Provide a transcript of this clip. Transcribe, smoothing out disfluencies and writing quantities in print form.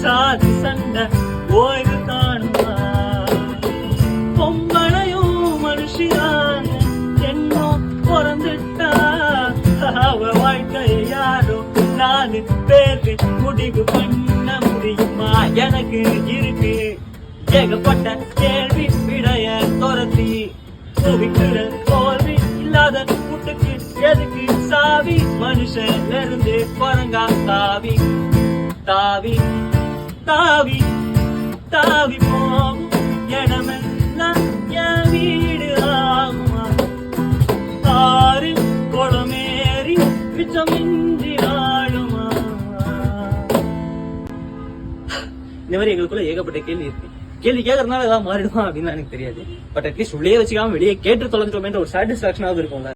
சாதி சண்டை ஓய்வு காணுமா? பொம்பளையும் மனுஷிதான் என்னும் பிறந்துட்டா அவ வாழ்க்கைய யாரோ 4 பேருக்கு முடிவு பண்ண முடியுமா? எனக்கு இருக்கு ஏகப்பட்ட கேள்வி விடைய துரத்தி துவிக்கிற தோல்வி இல்லாத கூட்டுக்கு எதுக்கு சாவி? மனுஷன்ல இருந்து குரங்கா தாவி தாவி தாவி தாவி போகும் இடமெல்லாம் என் வீடு ஆகுமா? ஆறு குளமேறி மிச்சமின்றி ஆளுமா? இந்த மாதிரி எங்களுக்குள்ள ஏகப்பட்ட கேள்வி இருக்கு. கேள்வி கேட்கறதுனால ஏதாவது மாறிடுமா அப்படின்னு எனக்கு தெரியாது. பட் அட்லீஸ்ட் உள்ளே வச்சுக்காம வெளியே கேட்டு தொலைஞ்சோமேன்ற ஒரு சாட்டிஸ்பாக்சனாவது இருக்கும்ல.